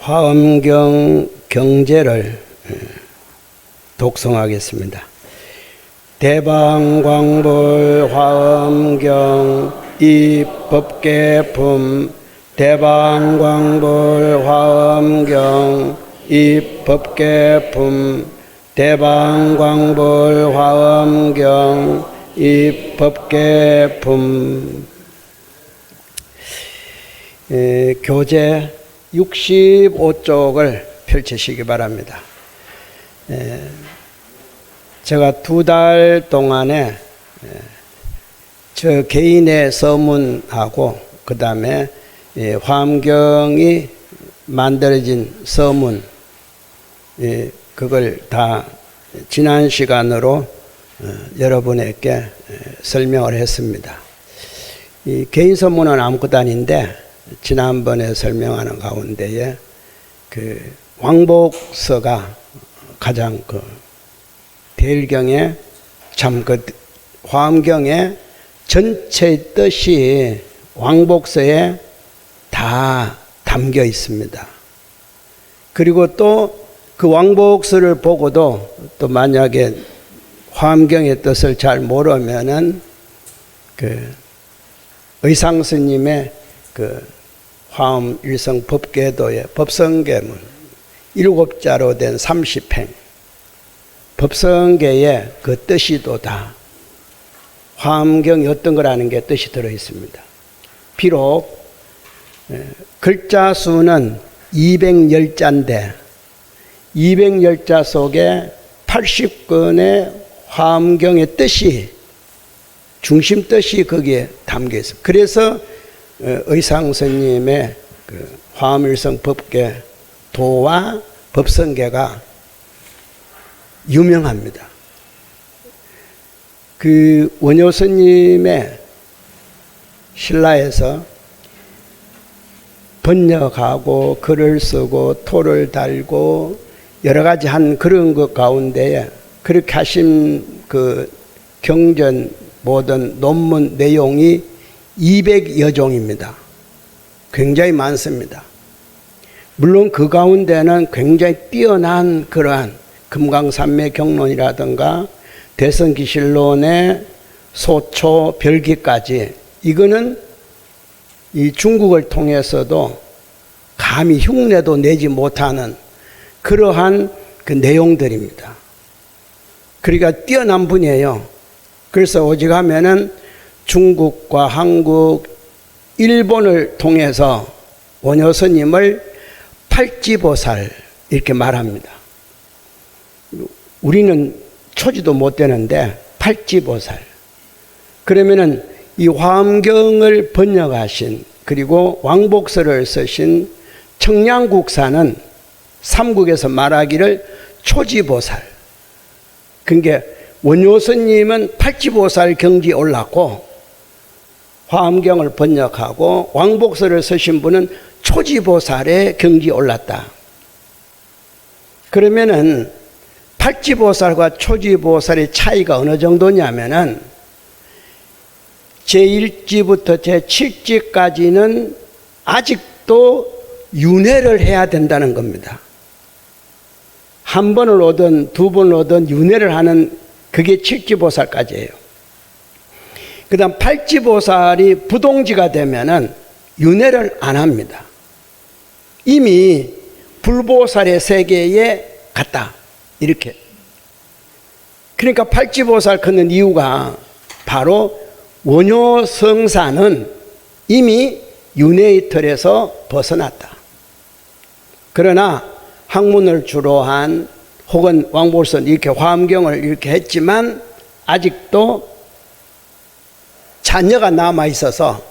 화엄경 경제를 독송하겠습니다. 대방광불 화엄경 입법계품 대방광불 화엄경 입법계품 대방광불 화엄경 입법계품. 교재 65쪽을 펼치시기 바랍니다. 제가 2달 동안에 저 개인의 서문하고 그 다음에 화엄경이 만들어진 서문, 그걸 다 지난 시간으로 여러분에게 설명을 했습니다. 이 개인 서문은 아무것도 아닌데 지난번에 설명하는 가운데에 그 왕복서가 가장 그 대일경에 참 그 화엄경의 전체의 뜻이 왕복서에 다 담겨 있습니다. 그리고 또 그 왕복서를 보고도 또 만약에 화엄경의 뜻을 잘 모르면은 그 의상 스님의 그 화엄 일성 법궤도의 법성계문 7자로 된 30행 법성계의 그 뜻이도 다 화엄경이 어떤 거라는 게 뜻이 들어 있습니다. 비록 글자 수는 210자인데 210자 속에 80권의 화엄경의 뜻이 중심 뜻이 거기에 담겨 있습니다. 그래서 의상 스님의 그 화엄일성 법궤 도와 법성계가 유명합니다. 그 원효 스님의 신라에서 번역하고 글을 쓰고 토를 달고 여러 가지 한 그런 것 가운데에 그렇게 하신 그 경전 모든 논문 내용이 200여 종입니다. 굉장히 많습니다. 물론 그 가운데는 굉장히 뛰어난 그러한 금강산맥 경론이라든가 대성기실론의 소초 별기까지 이거는 이 중국을 통해서도 감히 흉내도 내지 못하는 그러한 그 내용들입니다. 그러니까 뛰어난 분이에요. 그래서 오직 하면은 중국과 한국, 일본을 통해서 원효 스님을 팔지보살 이렇게 말합니다. 우리는 초지도 못 되는데 팔지보살. 그러면은 이 화엄경을 번역하신 그리고 왕복서를 쓰신 청량국사는 삼국에서 말하기를 초지보살. 그러니까 원효 스님은 팔지보살 경지에 올랐고 화엄경을 번역하고 왕복서를 쓰신 분은 초지보살의 경지에 올랐다. 그러면은 팔지보살과 초지보살의 차이가 어느 정도냐면은 제1지부터 제7지까지는 아직도 윤회를 해야 된다는 겁니다. 한 번을 오든 두 번을 오든 윤회를 하는 그게 7지보살까지예요. 그 다음 8지보살이 부동지가 되면은 윤회를 안 합니다. 이미 불보살의 세계에 갔다. 이렇게. 그러니까 8지보살 걷는 이유가 바로 원효 성사는 이미 윤회의 틀에서 벗어났다. 그러나 학문을 주로 한 혹은 왕복서 이렇게 화엄경을 이렇게 했지만 아직도 자녀가 남아 있어서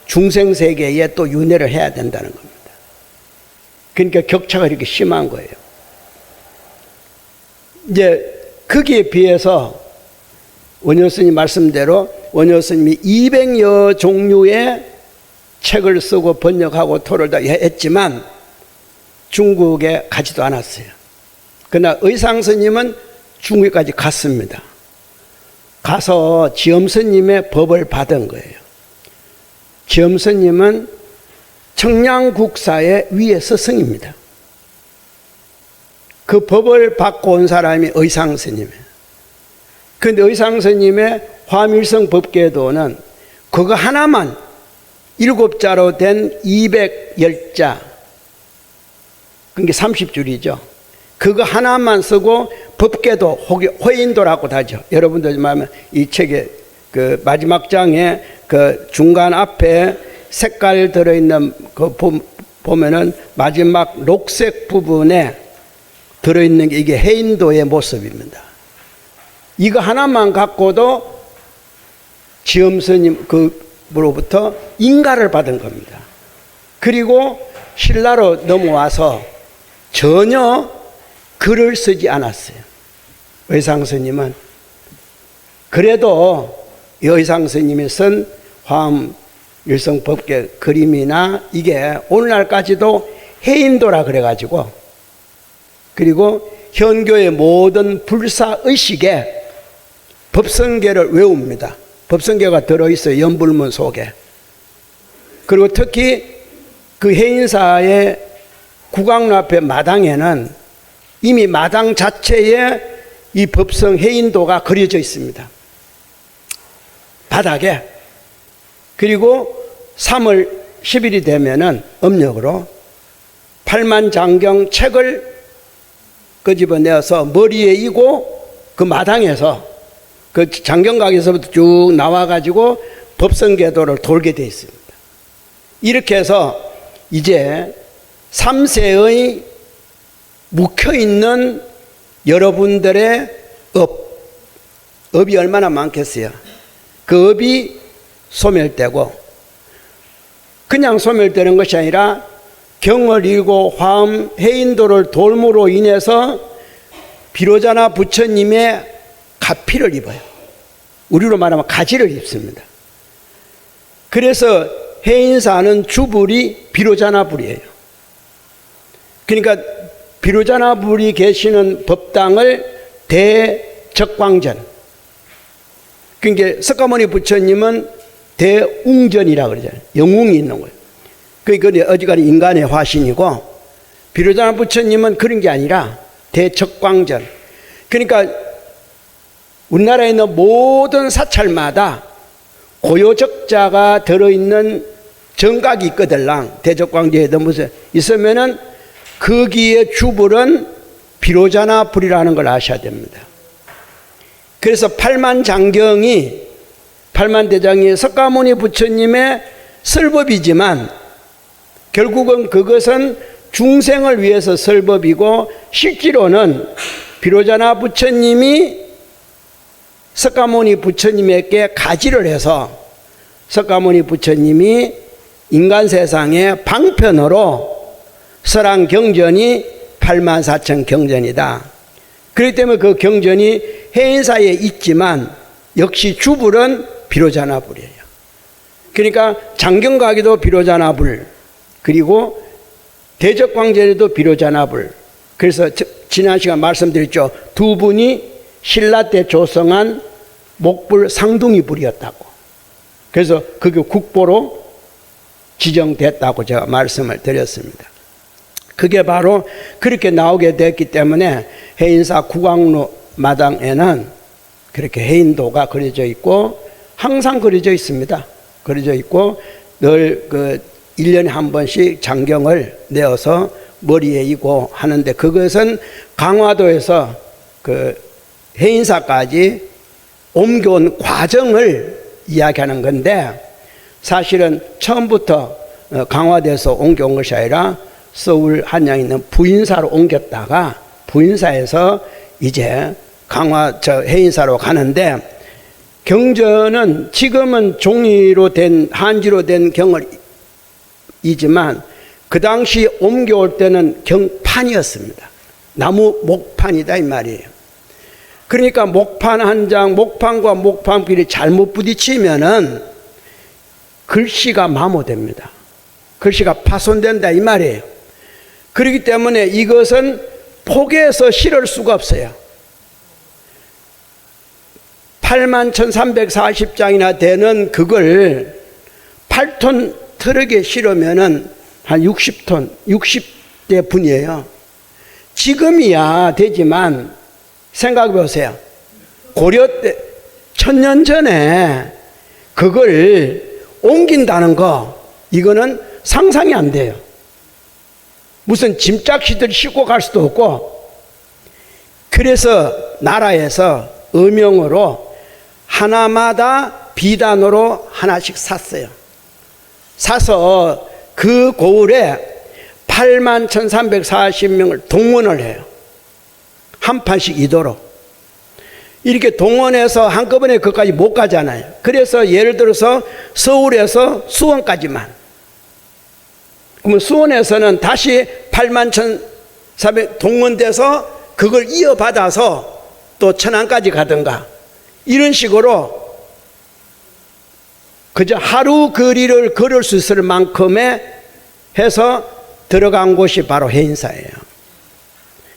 중생세계에 또 윤회를 해야 된다는 겁니다. 그러니까 격차가 이렇게 심한 거예요. 이제 거기에 비해서 원효 스님 말씀대로 원효 스님이 200여 종류의 책을 쓰고 번역하고 토를 다 했지만 중국에 가지도 않았어요. 그러나 의상 스님은 중국까지 갔습니다. 가서 지엄 스님의 법을 받은 거예요. 지엄 스님은 청량국사의 위에 스승입니다. 그 법을 받고 온 사람이 의상 스님이에요. 그런데 의상 스님의 화밀성 법계도는 그거 하나만 7자로 된 210자, 그게 30줄이죠. 그거 하나만 쓰고 법계도 회인도라고 하죠. 여러분들 말하면 이 책의 그 마지막 장에 그 중간 앞에 색깔 들어있는 그 보면은 마지막 녹색 부분에 들어있는 게 이게 해인도의 모습입니다. 이거 하나만 갖고도 지엄스님 그로부터 인가를 받은 겁니다. 그리고 신라로 넘어와서 전혀 글을 쓰지 않았어요. 의상스님은. 그래도 의상스님이 쓴 화엄일성법계 그림이나 이게 오늘날까지도 해인도라 그래가지고, 그리고 현교의 모든 불사의식에 법성계를 외웁니다. 법성계가 들어있어요. 연불문 속에. 그리고 특히 그 해인사의 국왕로 앞에 마당에는 이미 마당 자체에 이 법성 해인도가 그려져 있습니다. 바닥에. 그리고 3월 10일이 되면은 음력으로 팔만장경 책을 끄집어내어서 머리에 이고 그 마당에서 그 장경각에서부터 쭉 나와가지고 법성계도를 돌게 되어 있습니다. 이렇게 해서 이제 3세의 묵혀있는 여러분들의 업이 얼마나 많겠어요. 그 업이 소멸되고, 그냥 소멸되는 것이 아니라 경을 읽고 화엄 해인도를 돌므로 인해서 비로자나 부처님의 가피를 입어요. 우리로 말하면 가지를 입습니다. 그래서 해인사는 주불이 비로자나불이에요. 그러니까 비로자나불이 계시는 법당을 대적광전, 그러니까 석가모니 부처님은 대웅전이라고 그러잖아요. 영웅이 있는 거예요. 그게 어지간히 인간의 화신이고, 비로자나 부처님은 그런 게 아니라 대적광전. 그러니까 우리나라에 있는 모든 사찰마다 고요적자가 들어있는 정각이 있거들랑, 대적광전에도 무슨 있으면은 거기에 주불은 비로자나 불이라는 걸 아셔야 됩니다. 그래서 팔만장경이, 팔만대장이 석가모니 부처님의 설법이지만 결국은 그것은 중생을 위해서 설법이고, 실제로는 비로자나 부처님이 석가모니 부처님에게 가지를 해서 석가모니 부처님이 인간 세상의 방편으로 설한 경전이 84,000 경전이다. 그렇기 때문에 그 경전이 해인사에 있지만 역시 주불은 비로자나불이에요. 그러니까 장경각에도 비로자나불, 그리고 대적광전에도 비로자나불. 그래서 지난 시간 말씀드렸죠. 두 분이 신라 때 조성한 목불 상둥이 불이었다고. 그래서 그게 국보로 지정됐다고 제가 말씀을 드렸습니다. 그게 바로 그렇게 나오게 됐기 때문에 해인사 국왕로 마당에는 그렇게 해인도가 그려져 있고, 항상 그려져 있습니다. 그려져 있고, 늘 그 1년에 한 번씩 장경을 내어서 머리에 이고 하는데, 그것은 강화도에서 그 해인사까지 옮겨온 과정을 이야기하는 건데, 사실은 처음부터 강화도에서 옮겨온 것이 아니라 서울 한양에 있는 부인사로 옮겼다가 부인사에서 이제 해인사로 가는데, 경전은 지금은 종이로 된, 한지로 된 경을 이지만 그 당시 옮겨올 때는 경판이었습니다. 나무 목판이다 이 말이에요. 그러니까 목판 한 장, 목판과 목판끼리 잘못 부딪히면은 글씨가 마모됩니다. 글씨가 파손된다 이 말이에요. 그렇기 때문에 이것은 포개해서 실을 수가 없어요. 81,340장이나 되는 그걸 8톤 트럭에 실으면은 한 60톤, 60대 분이에요. 지금이야 되지만 생각해 보세요. 고려 때 1000년 전에 그걸 옮긴다는 거, 이거는 상상이 안 돼요. 무슨 짐짝시들 싣고 갈 수도 없고. 그래서 나라에서 음영으로 하나마다 비단으로 하나씩 샀어요. 사서 그 고을에 81,340명을 동원을 해요. 한 판씩 이도록. 이렇게 동원해서 한꺼번에 거기까지 못 가잖아요. 그래서 예를 들어서 서울에서 수원까지만. 그러면 수원에서는 다시 81,400 동원돼서 그걸 이어받아서 또 천안까지 가든가. 이런 식으로 그저 하루 거리를 걸을 수 있을 만큼의 해서 들어간 곳이 바로 해인사예요.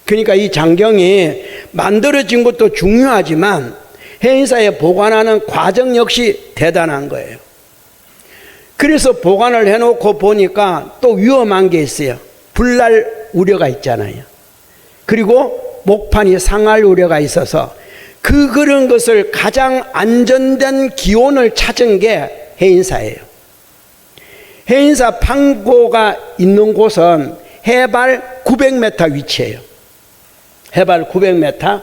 그러니까 이 장경이 만들어진 것도 중요하지만 해인사에 보관하는 과정 역시 대단한 거예요. 그래서 보관을 해놓고 보니까 또 위험한 게 있어요. 불날 우려가 있잖아요. 그리고 목판이 상할 우려가 있어서 그런 것을 가장 안전된 기온을 찾은 게 해인사예요. 해인사 판고가 있는 곳은 해발 900m 위치예요. 해발 900m.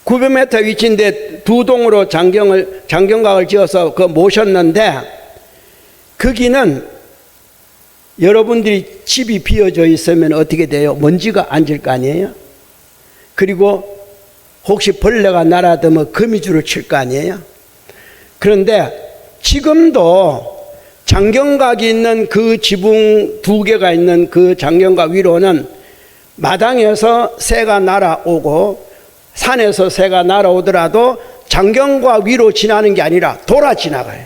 900m 위치인데 두 동으로 장경각을 지어서 모셨는데, 거기는 여러분들이 집이 비어져 있으면 어떻게 돼요? 먼지가 앉을 거 아니에요? 그리고 혹시 벌레가 날아들면 거미줄을 칠 거 아니에요? 그런데 지금도 장경각이 있는 그 지붕 2개가 있는 그 장경각 위로는 마당에서 새가 날아오고 산에서 새가 날아오더라도 장경각 위로 지나는 게 아니라 돌아 지나가요.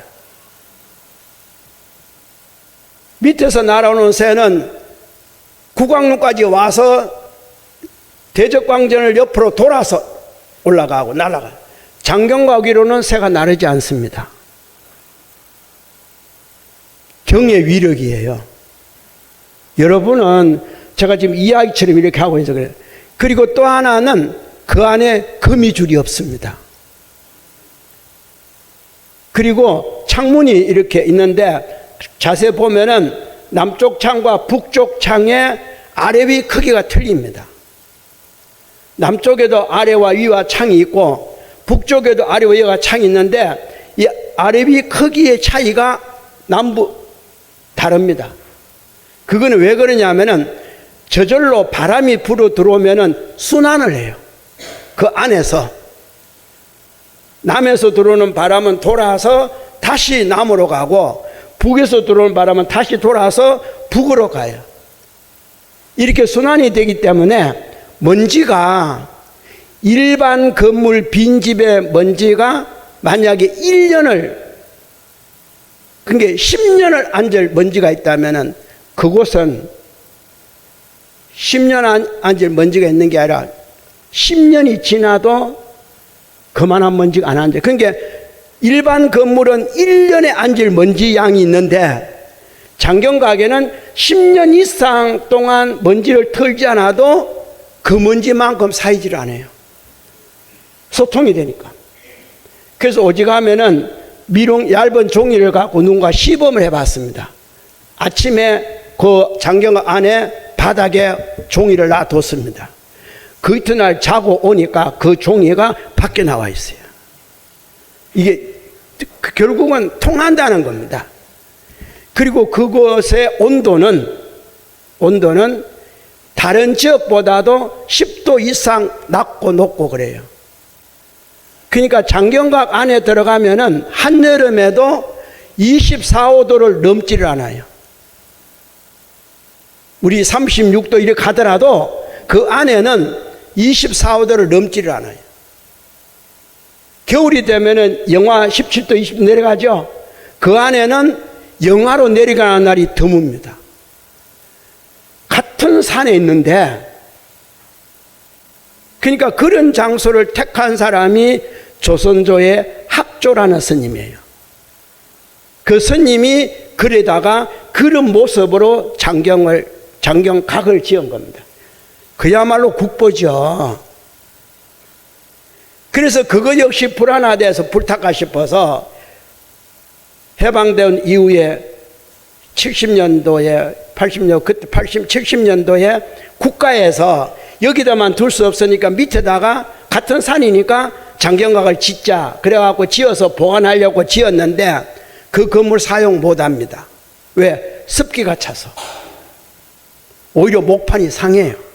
밑에서 날아오는 새는 국왕릉까지 와서 대적광전을 옆으로 돌아서 올라가고 날아가요. 장경각 위로는 새가 나르지 않습니다. 경의 위력이에요. 여러분은 제가 지금 이야기처럼 이렇게 하고 있어서 그래요. 그리고 또 하나는 그 안에 거미줄이 없습니다. 그리고 창문이 이렇게 있는데 자세히 보면은 남쪽 창과 북쪽 창의 아래 위 크기가 틀립니다. 남쪽에도 아래와 위와 창이 있고 북쪽에도 아래와 위가 창이 있는데 이 아래 위 크기의 차이가 남부 다릅니다. 그거는 왜 그러냐면은 저절로 바람이 불어 들어오면은 순환을 해요. 그 안에서 남에서 들어오는 바람은 돌아서 다시 남으로 가고 북에서 들어오는 바람은 다시 돌아서 북으로 가요. 이렇게 순환이 되기 때문에 먼지가 일반 건물 빈집의 먼지가 만약에 1년을, 그게 10년을 앉을 먼지가 있다면은 그곳은 10년 앉을 먼지가 있는 게 아니라 10년이 지나도 그만한 먼지가 안 앉아요. 그러니까 일반 건물은 1년에 앉을 먼지 양이 있는데 장경각에는 10년 이상 동안 먼지를 털지 않아도 그 먼지만큼 쌓이질 않아요. 소통이 되니까. 그래서 오직하면은 얇은 종이를 갖고 누군가 시범을 해봤습니다. 아침에 그 장경각 안에 바닥에 종이를 놔뒀습니다. 그 이튿날 자고 오니까 그 종이가 밖에 나와 있어요. 이게 결국은 통한다는 겁니다. 그리고 그곳의 온도는 다른 지역보다도 10도 이상 낮고 높고 그래요. 그러니까 장경각 안에 들어가면은 한여름에도 24, 5도를 넘지를 않아요. 우리 36도 이렇게 가더라도 그 안에는 24, 5도를 넘지를 않아요. 겨울이 되면은 영하 17도, 20도 내려가죠. 그 안에는 영하로 내려가는 날이 드뭅니다. 같은 산에 있는데, 그러니까 그런 장소를 택한 사람이 조선조의 학조라는 스님이에요. 그 스님이 글에다가 그런 모습으로 장경각을 지은 겁니다. 그야말로 국보죠. 그래서 그거 역시 불안하대서 불타까 싶어서 해방된 이후에 70년도에 80년 그때 70년도에 국가에서 여기다만 둘 수 없으니까 밑에다가 같은 산이니까 장경각을 짓자 그래갖고 지어서 보관하려고 지었는데 그 건물 사용 못합니다. 왜? 습기가 차서 오히려 목판이 상해요.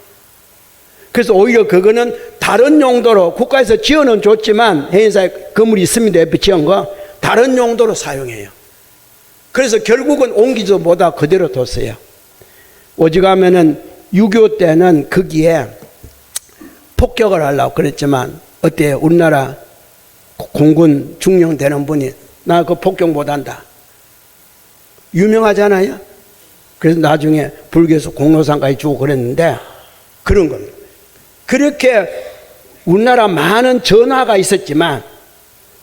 그래서 오히려 그거는 다른 용도로 국가에서 지어는 줬지만 해인사에 건물이 있습니다. 옆에 지은 거 다른 용도로 사용해요. 그래서 결국은 옮기지 못하 그대로 뒀어요. 오직하면은 6.25 때는 거기에 폭격을 하려고 그랬지만 어때요? 우리나라 공군 중령되는 분이 나 그 폭격 못한다. 유명하잖아요. 그래서 나중에 불교에서 공로상까지 주고 그랬는데 그런 겁니다. 그렇게 우리나라 많은 전화가 있었지만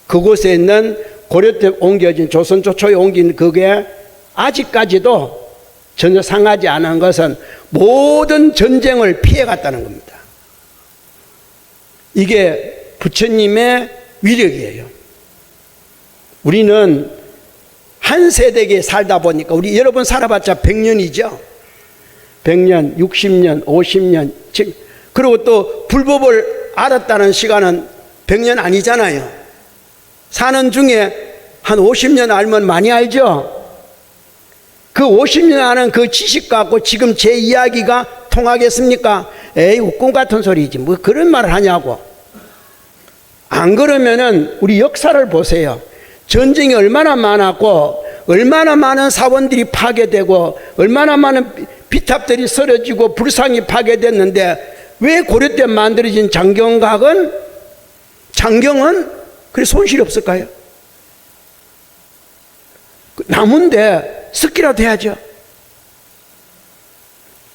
그곳에 있는 고려 때 옮겨진 조선 초초에 옮긴 그게 아직까지도 전혀 상하지 않은 것은 모든 전쟁을 피해갔다는 겁니다. 이게 부처님의 위력이에요. 우리는 한 세대에 살다 보니까 우리 여러분 살아봤자 100년이죠. 100년, 60년, 50년, 그리고 또 불법을 알았다는 시간은 100년 아니잖아요. 사는 중에 한 50년 알면 많이 알죠. 그 50년 아는 그 지식 갖고 지금 제 이야기가 통하겠습니까? 에이 웃꿈 같은 소리지 뭐 그런 말을 하냐고. 안 그러면은 우리 역사를 보세요. 전쟁이 얼마나 많았고 얼마나 많은 사원들이 파괴되고 얼마나 많은 비탑들이 쓰러지고 불상이 파괴됐는데 왜 고려 때 만들어진 장경은 그래 손실이 없을까요? 나무인데 습기라도 해야죠.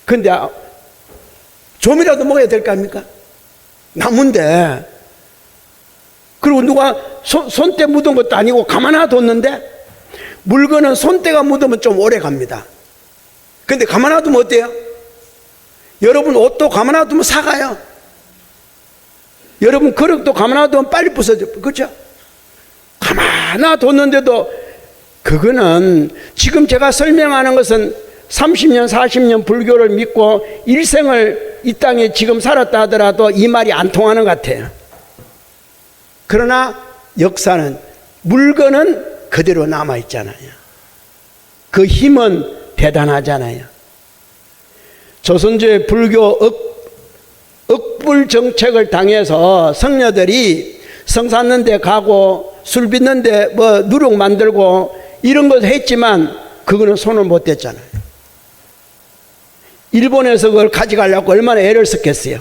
근데 좀이라도 먹어야 될 거 아닙니까? 나무인데. 그리고 누가 손때 묻은 것도 아니고 가만 놔뒀는데 물건은 손때가 묻으면 좀 오래 갑니다. 근데 가만 놔두면 어때요? 여러분 옷도 가만 놔두면 삭아요. 여러분 그릇도 가만 놔두면 빨리 부서져. 그렇죠? 가만 놔뒀는데도 그거는 지금 제가 설명하는 것은 30년 40년 불교를 믿고 일생을 이 땅에 지금 살았다 하더라도 이 말이 안 통하는 것 같아요. 그러나 역사는 물건은 그대로 남아있잖아요. 그 힘은 대단하잖아요. 조선조의 불교 억불 정책을 당해서 성녀들이 성 샀는 데 가고 술 빚는 데 뭐 누룩 만들고 이런 것 했지만 그거는 손을 못 댔잖아요. 일본에서 그걸 가져가려고 얼마나 애를 썼겠어요.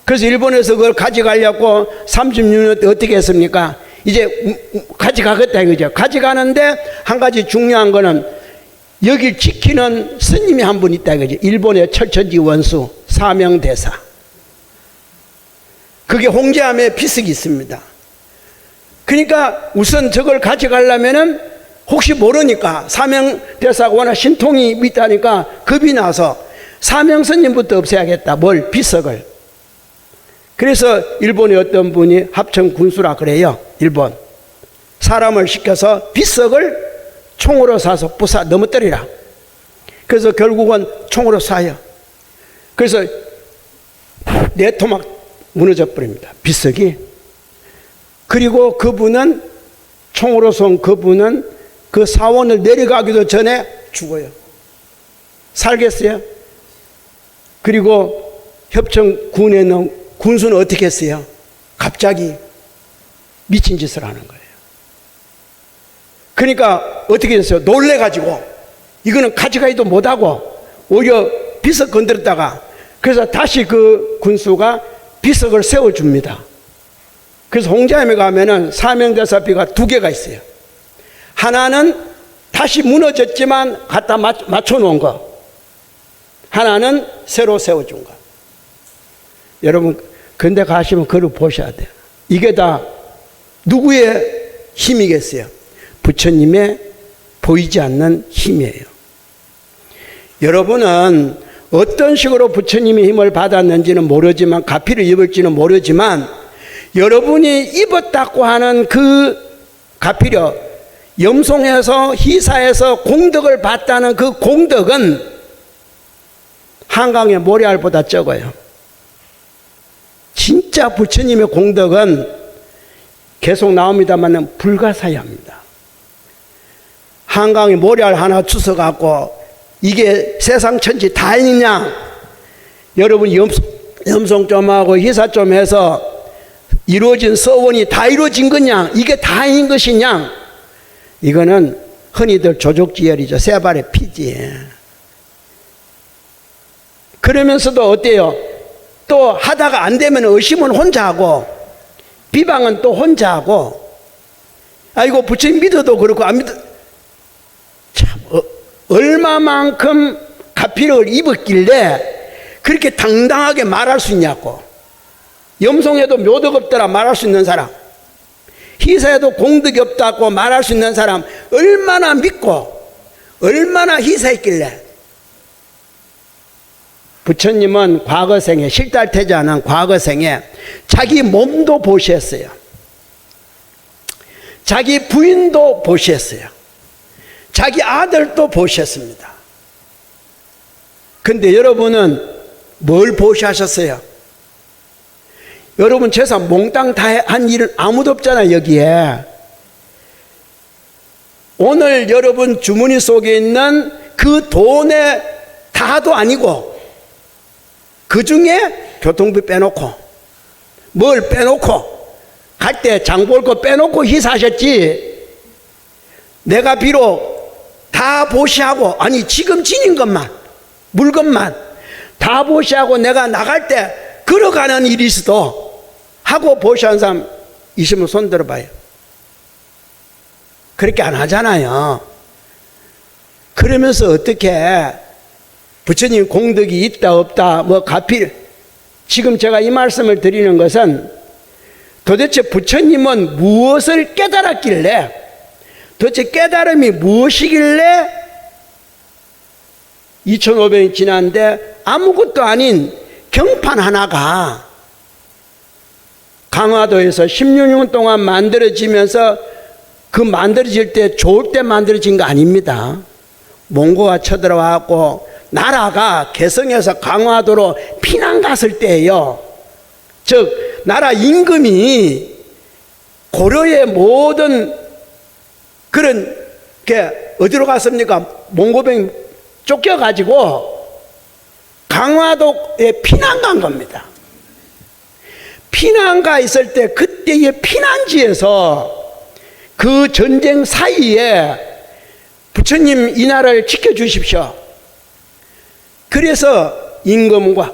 그래서 일본에서 그걸 가져가려고 36년 때 어떻게 했습니까? 이제 가져가겠다 이거죠. 가져가는데 한 가지 중요한 거는 여길 지키는 스님이 한 분 있다 이거죠. 일본의 철천지 원수 사명대사. 그게 홍제암에 비석이 있습니다. 그러니까 우선 저걸 가져가려면은 혹시 모르니까 사명대사가 워낙 신통이 있다니까 겁이 나서 사명스님부터 없애야겠다. 뭘? 비석을. 그래서 일본의 어떤 분이 합천군수라 그래요. 일본 사람을 시켜서 비석을 총으로 쏴서 부사 넘어뜨리라. 그래서 결국은 총으로 쏴요. 그래서 네토막 무너져 버립니다. 비석이. 그리고 그분은 총으로 쏜 그분은 그 사원을 내려가기도 전에 죽어요. 살겠어요? 그리고 협천군에 있는 군수는 어떻게 했어요? 갑자기 미친 짓을 하는 거예요. 그러니까 어떻게 됐어요? 놀래가지고 이거는 가져가지도 못하고 오히려 비석 건드렸다가 그래서 다시 그 군수가 비석을 세워줍니다. 그래서 홍제암에 가면은 사명대사비가 2개가 있어요. 하나는 다시 무너졌지만 갖다 맞춰놓은 거, 하나는 새로 세워준 거. 여러분 근데 가시면 그걸 보셔야 돼요. 이게 다 누구의 힘이겠어요? 부처님의 보이지 않는 힘이에요. 여러분은 어떤 식으로 부처님의 힘을 받았는지는 모르지만, 가피를 입을지는 모르지만, 여러분이 입었다고 하는 그 가피력, 염송에서 희사에서 공덕을 받다는 그 공덕은 한강의 모래알보다 적어요. 진짜 부처님의 공덕은 계속 나옵니다만 불가사의합니다. 한강에 모래알 하나 주워갖고 이게 세상 천지 다 있느냐? 여러분 염송 좀 하고 희사 좀 해서 이루어진 서원이 다 이루어진 거냐? 이게 다인 것이냐? 이거는 흔히들 조족지혈이죠. 세 발의 피지. 그러면서도 어때요? 또 하다가 안 되면 의심은 혼자 하고 비방은 또 혼자 하고, 아이고 부처님 믿어도 그렇고 안 믿어, 참 얼마만큼 가피력을 입었길래 그렇게 당당하게 말할 수 있냐고. 염송에도 묘덕 없더라 말할 수 있는 사람, 희사에도 공덕이 없다고 말할 수 있는 사람, 얼마나 믿고 얼마나 희사했길래. 부처님은 과거생에, 실달태지 않은 과거생에 자기 몸도 보셨어요. 자기 부인도 보셨어요. 자기 아들도 보셨습니다. 근데 여러분은 뭘 보시하셨어요? 여러분 재산 몽땅 다 한 일은 아무도 없잖아요, 여기에. 오늘 여러분 주머니 속에 있는 그 돈의 다도 아니고, 그 중에 교통비 빼놓고, 뭘 빼놓고, 갈 때 장 볼 거 빼놓고 희사하셨지. 내가 비록 다 보시하고, 아니 지금 지닌 것만, 물건만 다 보시하고 내가 나갈 때 걸어가는 일이 있어도 하고 보시한 사람 있으면 손 들어봐요. 그렇게 안 하잖아요. 그러면서 어떻게 부처님 공덕이 있다 없다 뭐 가필, 지금 제가 이 말씀을 드리는 것은 도대체 부처님은 무엇을 깨달았길래, 도대체 깨달음이 무엇이길래 2500년이 지났는데 아무것도 아닌 경판 하나가 강화도에서 16년 동안 만들어지면서, 그 만들어질 때 좋을 때 만들어진 거 아닙니다. 몽고가 쳐들어와갖고 나라가 개성에서 강화도로 피난 갔을 때예요. 즉 나라 임금이 고려의 모든 그런 게 어디로 갔습니까? 몽고병 쫓겨가지고 강화도에 피난 간 겁니다. 피난가 있을 때 그때의 피난지에서 그 전쟁 사이에 부처님 이 나라를 지켜주십시오. 그래서 임금과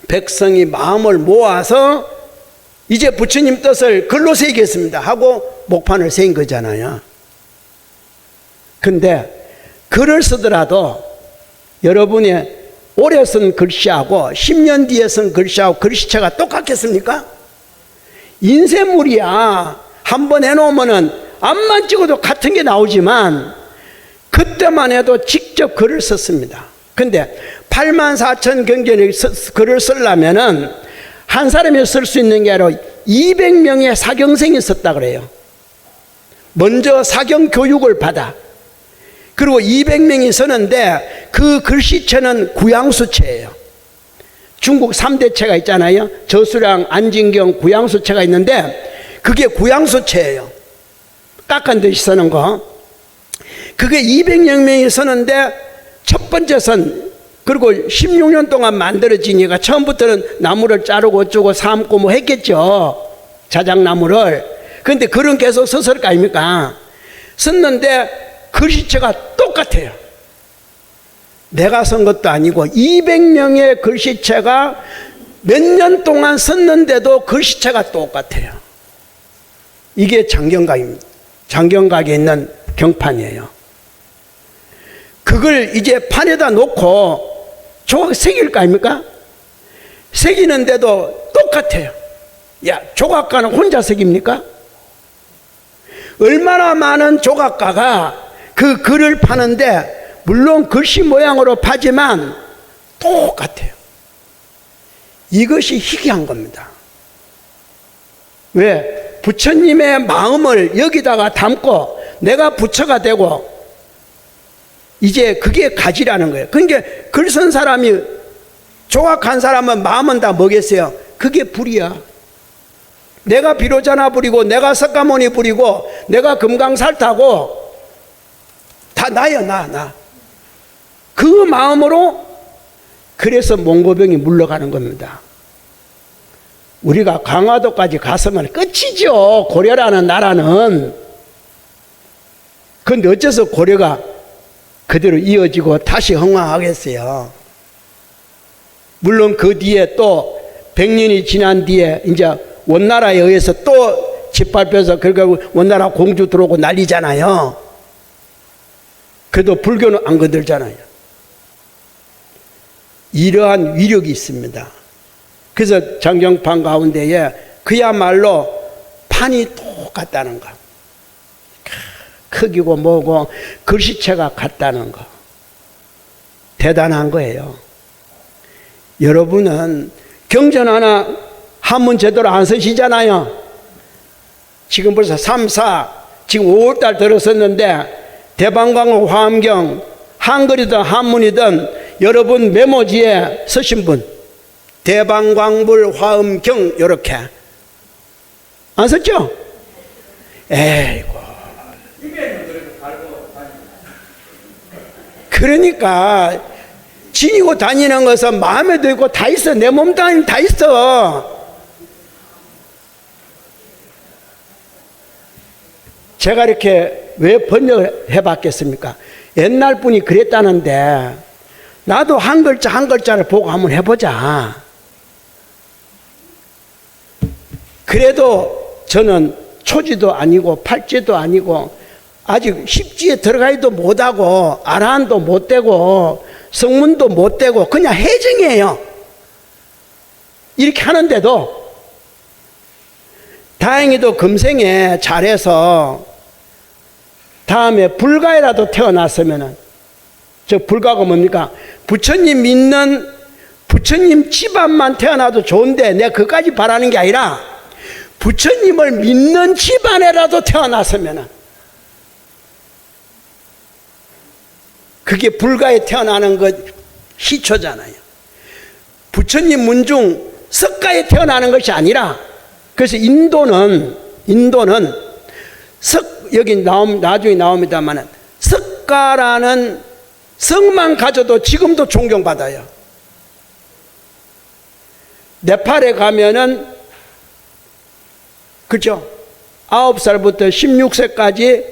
백성이 마음을 모아서 이제 부처님 뜻을 글로 새기겠습니다 하고 목판을 세인 거잖아요. 근데 글을 쓰더라도 여러분이 오래 쓴 글씨하고 10년 뒤에 쓴 글씨하고 글씨체가 똑같겠습니까? 인쇄물이야. 한번 해놓으면은 앞만 찍어도 같은 게 나오지만 그때만 해도 직접 글을 썼습니다. 근데 84,000경전의 글을 쓰려면은 한 사람이 쓸 수 있는 게 아니라 200명의 사경생이 썼다 그래요. 먼저 사경 교육을 받아. 그리고 200명이 쓰는데 그 글씨체는 구양수체예요. 중국 3대체가 있잖아요. 저수량, 안진경, 구양수체가 있는데 그게 구양수체예요. 깎은 듯이 쓰는 거. 그게 200명이 쓰는데 첫 번째 선, 그리고 16년 동안 만들어지니까 처음부터는 나무를 자르고 어쩌고 삶고 뭐 했겠죠. 자작나무를. 근데 글은 계속 썼을 거 아닙니까? 썼는데 글씨체가 똑같아요. 내가 쓴 것도 아니고 200명의 글씨체가 몇 년 동안 썼는데도 글씨체가 똑같아요. 이게 장경각입니다. 장경각에 있는 경판이에요. 그걸 이제 판에다 놓고 조각 새길 거 아닙니까? 새기는데도 똑같아요. 야, 조각가는 혼자 새깁니까? 얼마나 많은 조각가가 그 글을 파는데, 물론 글씨 모양으로 파지만 똑같아요. 이것이 희귀한 겁니다. 왜? 부처님의 마음을 여기다가 담고 내가 부처가 되고 이제 그게 가지라는 거예요. 그러니까 글 쓴 사람이 조각한 사람은 마음은 다 뭐겠어요? 그게 불이야. 내가 비로자나 부리고 내가 석가모니 부리고 내가 금강살타고 다 나야 나. 그 마음으로 그래서 몽고병이 물러가는 겁니다. 우리가 강화도까지 갔으면 끝이죠. 고려라는 나라는. 그런데 어째서 고려가 그대로 이어지고 다시 흥왕하겠어요. 물론 그 뒤에 또 100년이 지난 뒤에 이제 원나라에 의해서 또 짓밟혀서 결국 원나라 공주 들어오고 난리잖아요. 그래도 불교는 안 건들잖아요. 이러한 위력이 있습니다. 그래서 장경판 가운데에 그야말로 판이 똑같다는 거. 크기고 뭐고 글씨체가 같다는 거. 대단한 거예요. 여러분은 경전 하나 한문 제대로 안 쓰시잖아요. 지금 벌써 3, 4 지금 5월달 들었었는데 대방광 화엄경 한글이든 한문이든 여러분 메모지에 쓰신 분 대방광불 화엄경 이렇게 안 썼죠? 에이고 그러니까 지니고 다니는 것은 마음에 들고 다 있어. 내 몸도 아니면 다 있어. 제가 이렇게 왜 번역을 해봤겠습니까? 옛날 분이 그랬다는데 나도 한 글자 한 글자를 보고 한번 해보자. 그래도 저는 초지도 아니고 팔지도 아니고 아직 십지에 들어가기도 못하고 아라한도 못되고 성문도 못되고 그냥 해정이에요. 이렇게 하는데도 다행히도 금생에 잘해서 다음에 불가에라도 태어났으면은 저 불가가 뭡니까? 부처님 믿는 부처님 집안만 태어나도 좋은데 내가 그까지 바라는 게 아니라 부처님을 믿는 집안에라도 태어났으면은 그게 불가에 태어나는 것 희초잖아요. 부처님 문중 석가에 태어나는 것이 아니라 그래서 인도는 여기 나중에 나옵니다만 석가라는 성만 가져도 지금도 존경받아요. 네팔에 가면은 그죠? 9살부터 16세까지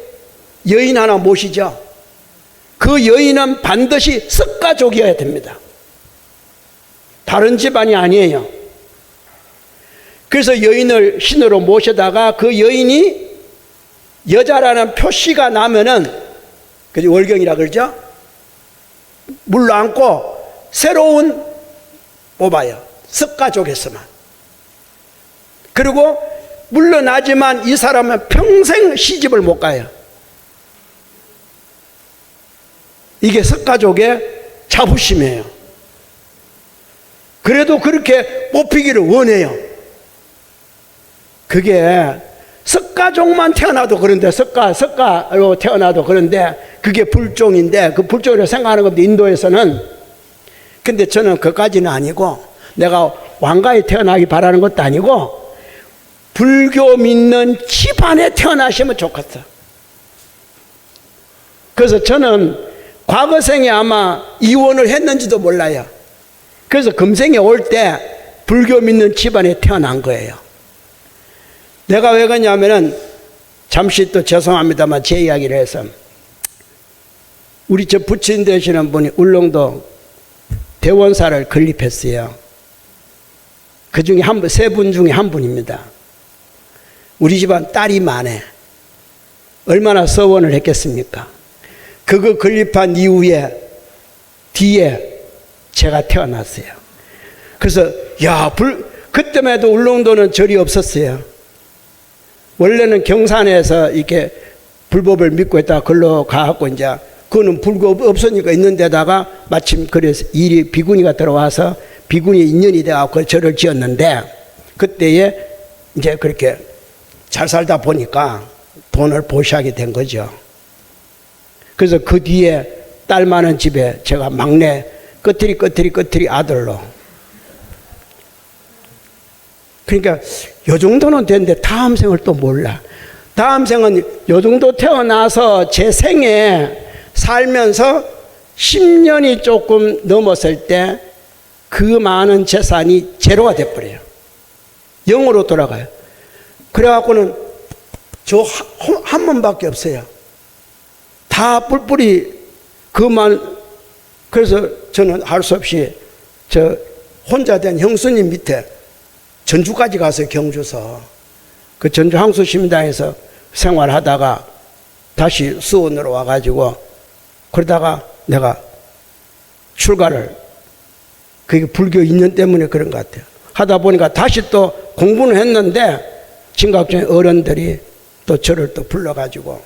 여인 하나 모시죠. 그 여인은 반드시 석가족이어야 됩니다. 다른 집안이 아니에요. 그래서 여인을 신으로 모셔다가 그 여인이 여자라는 표시가 나면은 그 월경이라 그러죠. 물로 안고 새로운 뽑아요. 석가족에서만. 그리고 물러나지만 이 사람은 평생 시집을 못 가요. 이게 석가족의 자부심이에요. 그래도 그렇게 뽑히기를 원해요. 그게 석가족만 태어나도 그런데 석가로 태어나도 그런데 그게 불종인데 그 불종이라고 생각하는 겁니다. 인도에서는. 근데 저는 그까지는 아니고 내가 왕가에 태어나기 바라는 것도 아니고 불교 믿는 집안에 태어나시면 좋겠어. 그래서 저는 과거생에 아마 이혼을 했는지도 몰라요. 그래서 금생에 올 때 불교 믿는 집안에 태어난 거예요. 내가 왜 그러냐면은 잠시 또 죄송합니다만 제 이야기를 해서 우리 저 부친 되시는 분이 울릉도 대원사를 건립했어요. 그 중에 세 분 중에 한 분입니다. 우리 집안 딸이 많네. 얼마나 서원을 했겠습니까? 그거 건립한 이후에 뒤에 제가 태어났어요. 그래서 그때만 해도 울릉도는 절이 없었어요. 원래는 경산에서 이렇게 불법을 믿고 있다가 걸로 가갖고 이제 그거는 불가 없으니까 있는 데다가 마침 그래서 일이 비구니가 들어와서 비구니 인연이 돼갖고 절을 지었는데 그때에 이제 그렇게 잘 살다 보니까 돈을 보시하게 된 거죠. 그래서 그 뒤에 딸 많은 집에 제가 막내 끝트리 아들로. 그러니까 요 정도는 됐는데 다음 생을 또 몰라. 다음 생은 요 정도 태어나서 제 생에 살면서 10년이 조금 넘었을 때 그 많은 재산이 제로가 돼버려요. 0으로 돌아가요. 그래갖고는 저 한 번밖에 없어요. 다 뿔뿔이 그만. 그래서 저는 할 수 없이 저 혼자 된 형수님 밑에 전주까지 가서 경주서 그 전주 항수심당에서 생활하다가 다시 수원으로 와가지고 그러다가 내가 출가를, 그게 불교 인연 때문에 그런 것 같아요. 하다 보니까 다시 또 공부는 했는데 진각중의 어른들이 또 저를 또 불러가지고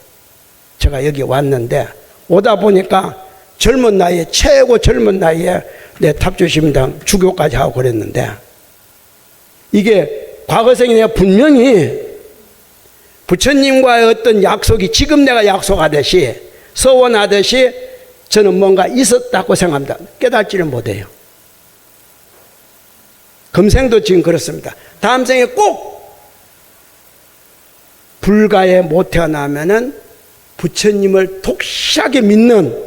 제가 여기 왔는데, 오다 보니까 젊은 나이에, 최고 젊은 나이에 내 탑주심당 주교까지 하고 그랬는데, 이게 과거생에 내가 분명히 부처님과의 어떤 약속이 지금 내가 약속하듯이 서원하듯이 저는 뭔가 있었다고 생각합니다. 깨닫지는 못해요. 금생도 지금 그렇습니다. 다음 생에 꼭 불가에 못 태어나면은 부처님을 독실하게 믿는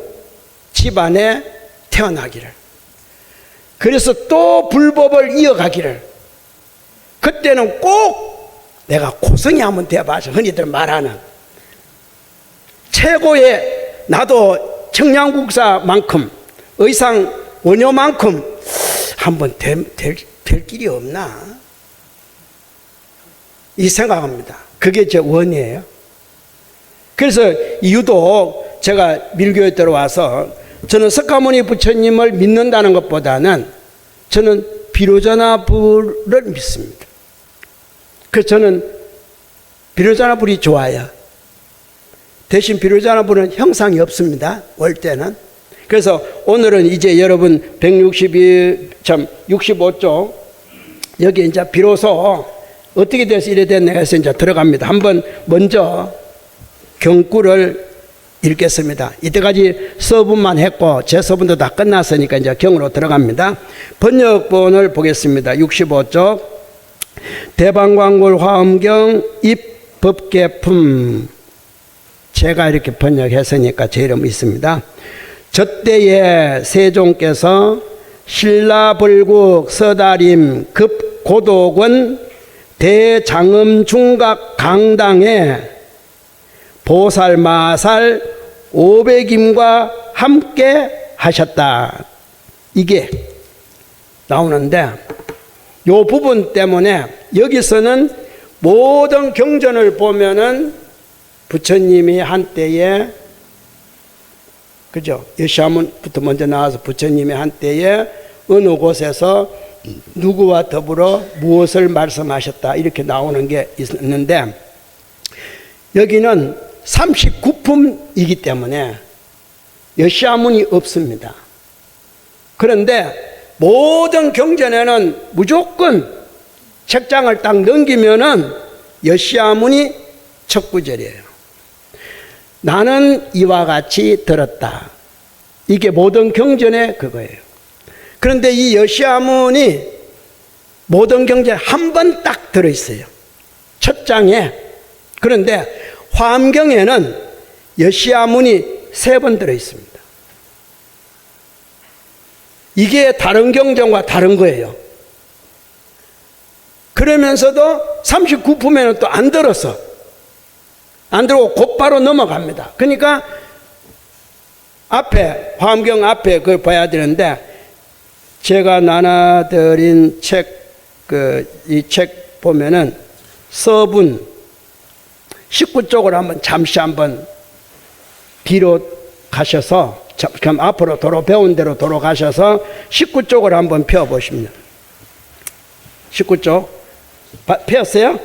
집안에 태어나기를, 그래서 또 불법을 이어가기를, 그때는 꼭 내가 고성이 한번 되어봐서 흔히들 말하는 최고의, 나도 청량국사만큼 의상 원효만큼 한번 될 길이 없나 이 생각합니다. 그게 제 원이에요. 그래서 유독 제가 밀교에 들어와서 저는 석가모니 부처님을 믿는다는 것보다는 저는 비로자나불을 믿습니다. 그래서 저는 비로자나불이 좋아요. 대신 비로자나불은 형상이 없습니다. 올 때는. 그래서 오늘은 이제 여러분 65쪽 여기 이제 비로소 어떻게 돼서 이래 됐나 해서 이제 들어갑니다. 한번 먼저 경구를 읽겠습니다. 이때까지 서분만 했고 제 서분도 다 끝났으니까 이제 경으로 들어갑니다. 번역본을 보겠습니다. 65쪽 대방광골 화엄경 입법계품, 제가 이렇게 번역했으니까 제 이름 있습니다. 저때에 세종께서 신라불국 서다림 급고독원 대장엄중각 강당에 보살마살 500임과 함께 하셨다. 이게 나오는데 이 부분 때문에 여기서는 모든 경전을 보면은 부처님이 한때에, 그죠? 여시아문부터 먼저 나와서 부처님이 한때에 어느 곳에서 누구와 더불어 무엇을 말씀하셨다 이렇게 나오는 게 있는데, 여기는 39품이기 때문에 여시아문이 없습니다. 그런데 모든 경전에는 무조건 책장을 딱 넘기면은 여시아문이 첫 구절이에요. 나는 이와 같이 들었다. 이게 모든 경전의 그거예요. 그런데 이 여시아문이 모든 경전에 한 번 딱 들어있어요. 첫 장에. 그런데 화엄경에는 여시아문이 3번 들어있습니다. 이게 다른 경전과 다른 거예요. 그러면서도 39품에는 또 안 들었어. 안 들어오고 곧바로 넘어갑니다. 그러니까 앞에, 화엄경 앞에 그걸 봐야 되는데, 제가 나눠드린 책, 이 책 보면은 서분 19쪽을 한번 잠시 한번 뒤로 가셔서, 그럼 앞으로 도로 배운 대로 도로 가셔서 19쪽을 한번 펴보십니다. 19쪽. 펴었어요?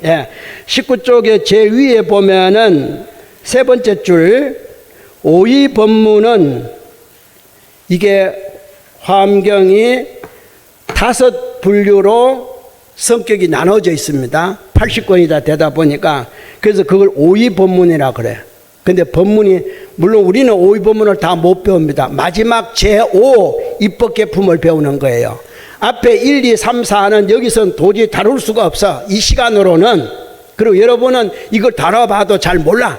예. 19쪽의 제 위에 보면은 세 번째 줄, 오이 법문은 이게 화엄경이 5분류로 성격이 나눠져 있습니다. 80권이다 되다 보니까 그래서 그걸 오이 법문이라 그래. 근데 법문이 물론 우리는 오이 법문을 다 못 배웁니다. 마지막 제5 입법계품을 배우는 거예요. 앞에 1, 2, 3, 4는 여기서는 도저히 다룰 수가 없어. 이 시간으로는. 그리고 여러분은 이걸 다뤄봐도 잘 몰라.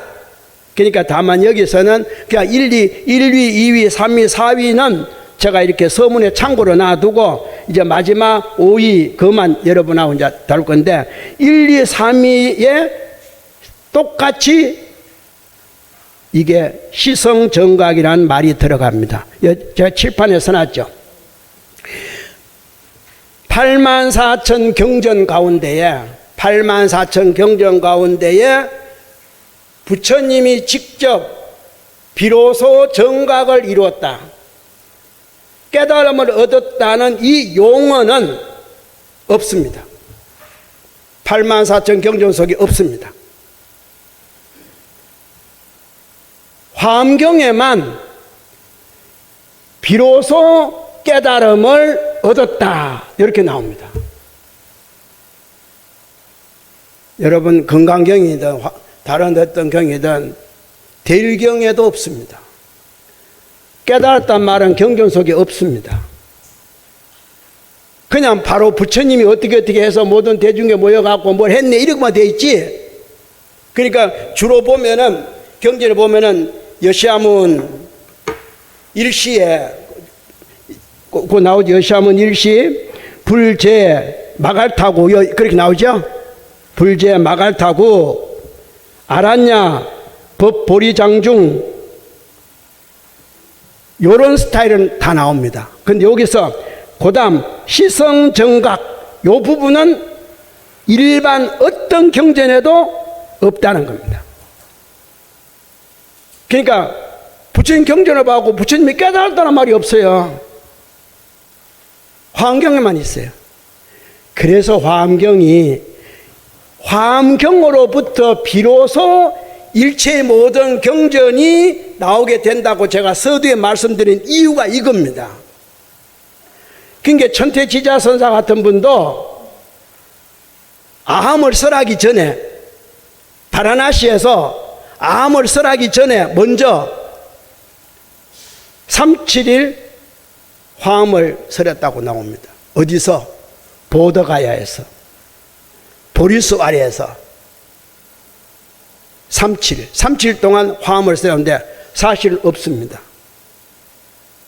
그러니까 다만 여기서는 그냥 1위, 2위, 3위, 4위는 제가 이렇게 서문에 참고로 놔두고 이제 마지막 5위 그만 여러분하고 이제 다룰 건데 1, 2, 3위에 똑같이 이게 시성정각이라는 말이 들어갑니다. 제가 칠판에 써놨죠. 84,000 경전 가운데에 84,000 경전 가운데에 부처님이 직접 비로소 정각을 이루었다, 깨달음을 얻었다는 이 용어는 없습니다. 84,000 경전 속에 없습니다. 화엄경에만 비로소 깨달음을 얻었다 이렇게 나옵니다. 여러분 건강경이든 다른 어떤 경이든 대일경에도 없습니다. 깨달았단 말은 경전 속에 없습니다. 그냥 바로 부처님이 어떻게 해서 모든 대중에 모여갖고 뭘 했네 이렇게만 돼 있지. 그러니까 주로 보면은 경전을 보면은 여시아문 일시에 그 나오죠. 여시아문 일시 불제 마갈타구 그렇게 나오죠. 불제 마갈타구 아란냐 법보리장중 요런 스타일은 다 나옵니다. 근데 여기서 고담 시성정각 요 부분은 일반 어떤 경전에도 없다는 겁니다. 그러니까 부처님 경전을 봐고 부처님이 깨달았다는 말이 없어요. 화엄경에만 있어요. 그래서 화엄경으로부터 비로소 일체의 모든 경전이 나오게 된다고 제가 서두에 말씀드린 이유가 이겁니다. 그러니까 천태지자선사 같은 분도 아함을 설하기 전에 바라나시에서 아함을 설하기 전에 먼저 3-7일 화엄을 설했다고 나옵니다. 어디서? 보더가야에서, 보리수 아래에서 3-7일 동안 화엄을 설했는데 사실 없습니다.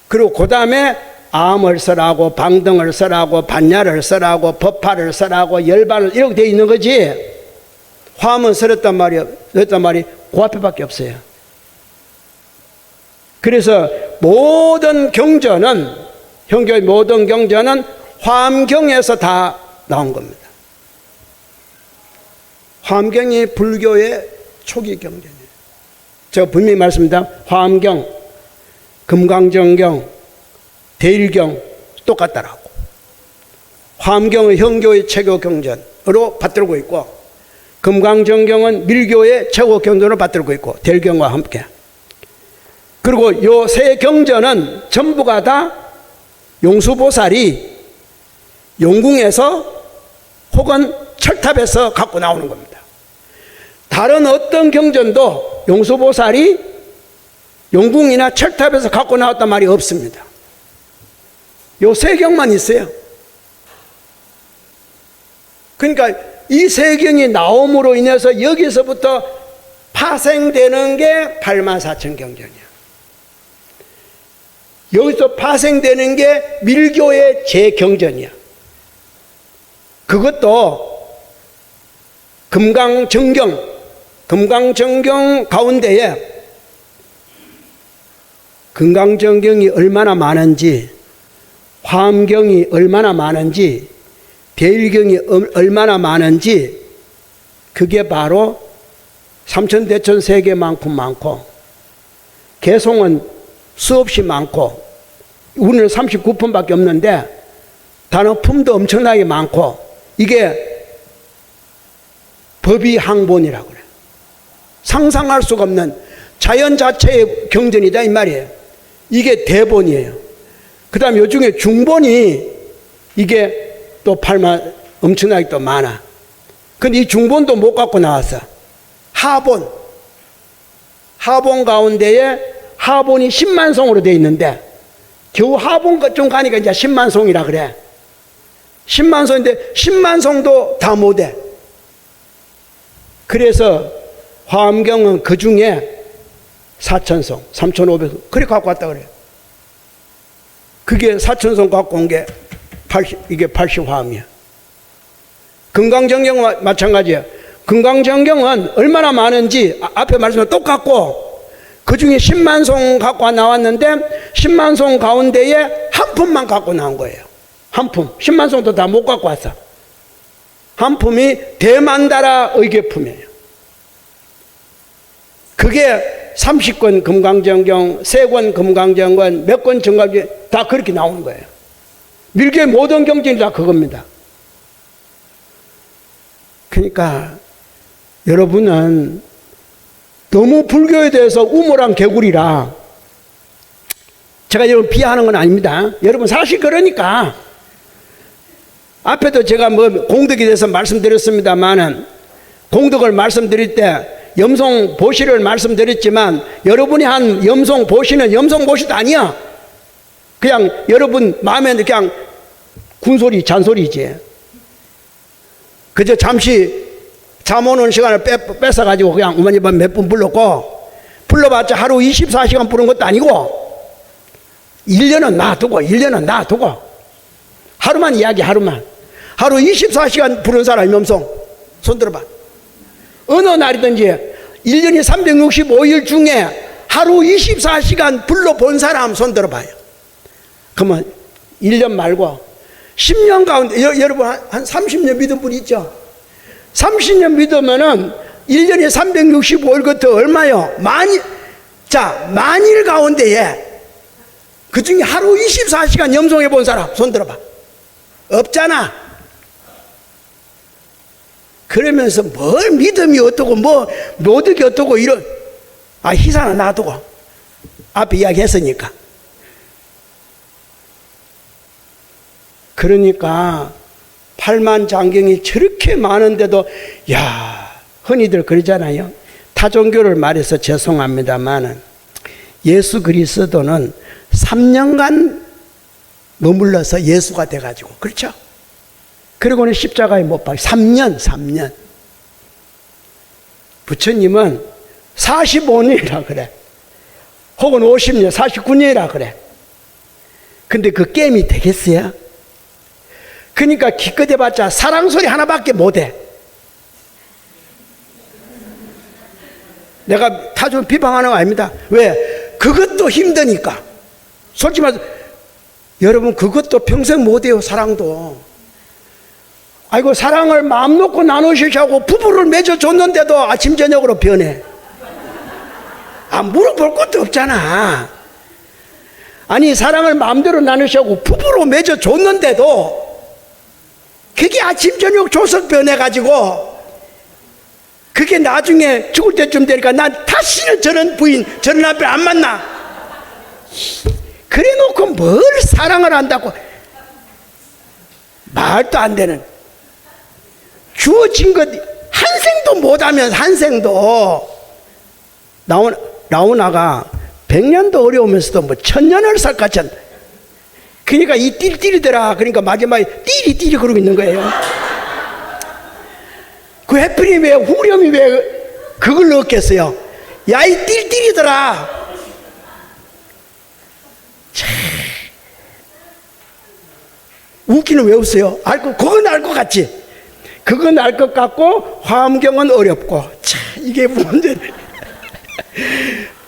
그리고 그 다음에 아함을 설하고 방등을 설하고 반야를 설하고 법화를 설하고 열반을 이렇게 되어 있는 거지. 화엄은 설했단 말이 그 앞에밖에 없어요. 그래서 모든 경전은 형제의 모든 경전은 화엄경에서 다 나온 겁니다. 화엄경이 불교의 초기 경전이에요. 제가 분명히 말씀드립니다. 화엄경, 금강정경, 대일경 똑같다라고. 화엄경은 형교의 최고 경전으로 받들고 있고 금강정경은 밀교의 최고 경전으로 받들고 있고 대일경과 함께. 그리고 요 세 경전은 전부가 다 용수보살이 용궁에서 혹은 철탑에서 갖고 나오는 겁니다. 다른 어떤 경전도 용수보살이 용궁이나 철탑에서 갖고 나왔단 말이 없습니다. 요 세 경만 있어요. 그러니까 이 세 경이 나옴으로 인해서 여기서부터 파생되는 게 84,000 경전이야. 여기서 파생되는 게 밀교의 제경전이야. 그것도 금강정경 가운데에 금강정경이 얼마나 많은지, 화엄경이 얼마나 많은지, 대일경이 얼마나 많은지, 그게 바로 삼천대천 세계만큼 많고 개송은 수없이 많고 우리는 39품밖에 없는데 단어품도 엄청나게 많고 이게 법의항본이라고 그래요. 상상할 수가 없는 자연 자체의 경전이다 이 말이에요. 이게 대본이에요. 그 다음에 요중에 중본이 이게 또 팔만 엄청나게 또 많아. 근데 이 중본도 못 갖고 나왔어. 하본 가운데에 하본이 10만 송으로 되어 있는데 겨우 하본 좀 가니까 이제 10만 송이라 그래. 10만 송인데 10만 송도 다 못해. 그래서 화엄경은 그 중에 4,000송, 3,500송 그래 갖고 왔다 그래요. 그게 4,000송 갖고 온 게 이게 80화엄이야. 금강정경은 마찬가지예요. 금강정경은 얼마나 많은지 앞에 말씀은 똑같고 그 중에 10만 송 갖고 나왔는데 10만 송 가운데에 한 품만 갖고 나온 거예요. 한 품. 10만 송도 다 못 갖고 왔어. 한 품이 대만다라 의계품이에요. 그게 30권 금강정경, 3권 금강정경, 몇 권 정강경 다 그렇게 나오는 거예요. 밀교의 모든 경전이 다 그겁니다. 그러니까 여러분은 너무 불교에 대해서 우물한 개구리라. 제가 여러분 비하하는 건 아닙니다. 여러분 사실 그러니까 앞에도 제가 뭐 공덕에 대해서 말씀드렸습니다만은 공덕을 말씀드릴 때 염송 보시를 말씀드렸지만 여러분이 한 염송 보시는 염송 보시도 아니야. 그냥 여러분 마음에 그냥 군소리 잔소리지. 그저 잠시 잠 오는 시간을 뺏어가지고 그냥 어머니 몇 분 불렀고 불러봤자 하루 24시간 부른 것도 아니고 1년은 놔두고 하루만 이야기 하루만 하루 24시간 부른 사람이 염송 손 들어봐. 어느 날이든지 1년이 365일 중에 하루 24시간 불러본 사람 손 들어봐요. 그러면 1년 말고 10년 가운데 여러분 한 30년 믿은 분 있죠? 30년 믿으면은 1년에 365일 그때 얼마요? 만일 가운데에 그 중에 하루 24시간 염송해 본 사람 손 들어봐. 없잖아. 그러면서 뭘 믿음이 어떻고 뭐 모득이 어떻고 이런 희사는 놔두고 앞에 이야기했으니까. 그러니까 8만 장경이 저렇게 많은데도 흔히들 그러잖아요. 타종교를 말해서 죄송합니다만은 예수 그리스도는 3년간 머물러서 예수가 돼가지고 그렇죠? 그리고는 십자가에 못 박혀 3년 부처님은 45년이라 그래. 혹은 50년 49년이라 그래. 근데 그 게임이 되겠어요? 그러니까 기껏 해봤자 사랑소리 하나밖에 못해. 내가 타종 비방하는 거 아닙니다. 왜? 그것도 힘드니까. 솔직히 말해서 여러분 그것도 평생 못해요. 사랑도. 아이고 사랑을 마음 놓고 나누시자고 부부를 맺어줬는데도 아침 저녁으로 변해. 물어볼 것도 없잖아. 아니 사랑을 마음대로 나누시자고 부부로 맺어줬는데도 그게 아침 저녁 조석 변해가지고 그게 나중에 죽을 때쯤 되니까 난 다시는 저런 부인 저런 남편 안 만나. 그래 놓고 뭘 사랑을 한다고. 말도 안 되는. 주어진 것 한 생도 못하면 한 생도 나오나가 100년도 어려우면서도 뭐 1000년을 살 같지 않. 그러니까 이 띨띨이더라. 그러니까 마지막에 띠리띠리 그러고 있는 거예요. 그 해필이 왜 후렴이 왜 그걸 넣었겠어요? 야 이 띨띨이더라. 웃기는 왜 웃어요? 그건 알 것 같지? 그건 알 것 같고 화엄경은 어렵고 이게 문제.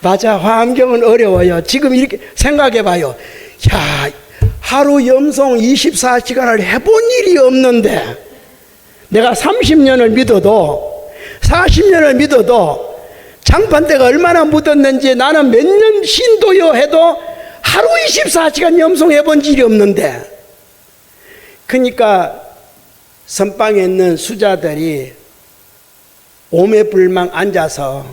맞아. 화엄경은 어려워요. 지금 이렇게 생각해봐요. 하루 염송 24시간을 해본 일이 없는데 내가 30년을 믿어도 40년을 믿어도 장판대가 얼마나 묻었는지 나는 몇 년 신도요 해도 하루 24시간 염송해 본 일이 없는데. 그러니까 선방에 있는 수자들이 오매불망 앉아서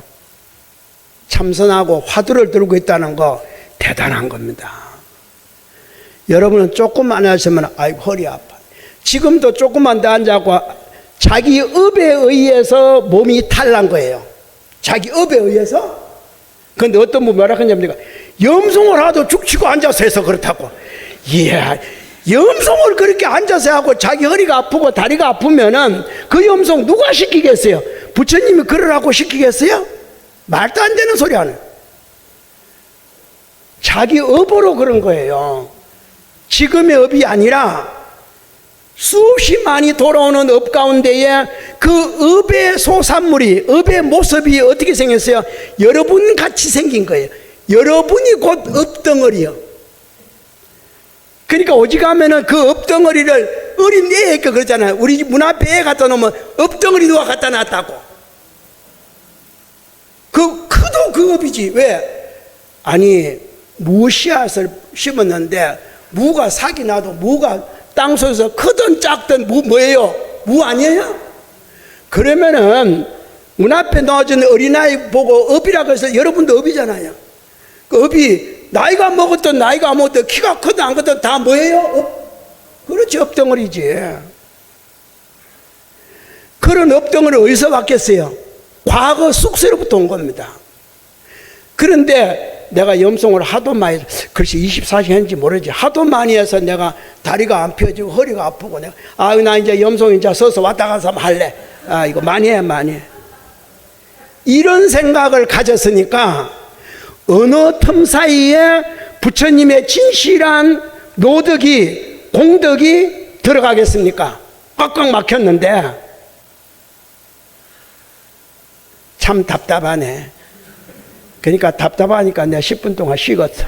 참선하고 화두를 들고 있다는 거 대단한 겁니다. 여러분은 조금만 하시면 아이고 허리 아파. 지금도 조금만 더 앉아고 자기 업에 의해서 몸이 탈난 거예요. 자기 업에 의해서. 그런데 어떤 분 뭐라 하냐면 염송을 하도 죽치고 앉아서 해서 그렇다고. 이야, 염송을 그렇게 앉아서 하고 자기 허리가 아프고 다리가 아프면은 그 염송 누가 시키겠어요? 부처님이 그러라고 시키겠어요? 말도 안 되는 소리 하네. 자기 업으로 그런 거예요. 지금의 업이 아니라 수없이 많이 돌아오는 업 가운데에 그 업의 소산물이, 업의 모습이 어떻게 생겼어요? 여러분 같이 생긴 거예요. 여러분이 곧 업덩어리요. 그러니까 오직하면은 그 업덩어리를 어린 애에게 그러잖아요. 우리 문 앞에 애 갖다 놓으면 업덩어리 누가 갖다 놨다고. 그 크도 그 업이지. 왜? 아니 무씨앗을 심었는데 무가 사기 나도 무가 땅속에서 크든 작든 뭐예요? 무 아니에요? 그러면은 문 앞에 놓아진 어린아이 보고 업이라고 해서 여러분도 업이잖아요. 그 업이 나이가 먹었든 나이가 안 먹었든 키가 크든 안 크든 다 뭐예요? 업. 그렇지, 업덩어리지. 그런 업덩어리를 어디서 왔겠어요? 과거 쑥스로부터 온 겁니다. 그런데 내가 염송을 하도 많이, 글쎄 24시간 했는지 모르지, 하도 많이 해서 내가 다리가 안 펴지고 허리가 아프고 내가 나 이제 염송 이제 서서 왔다 가서 할래. 이거 많이 해, 많이 해. 이런 생각을 가졌으니까 어느 틈 사이에 부처님의 진실한 노덕이, 공덕이 들어가겠습니까? 꽉꽉 막혔는데 참 답답하네. 그러니까 답답하니까 내가 10분 동안 쉬었어.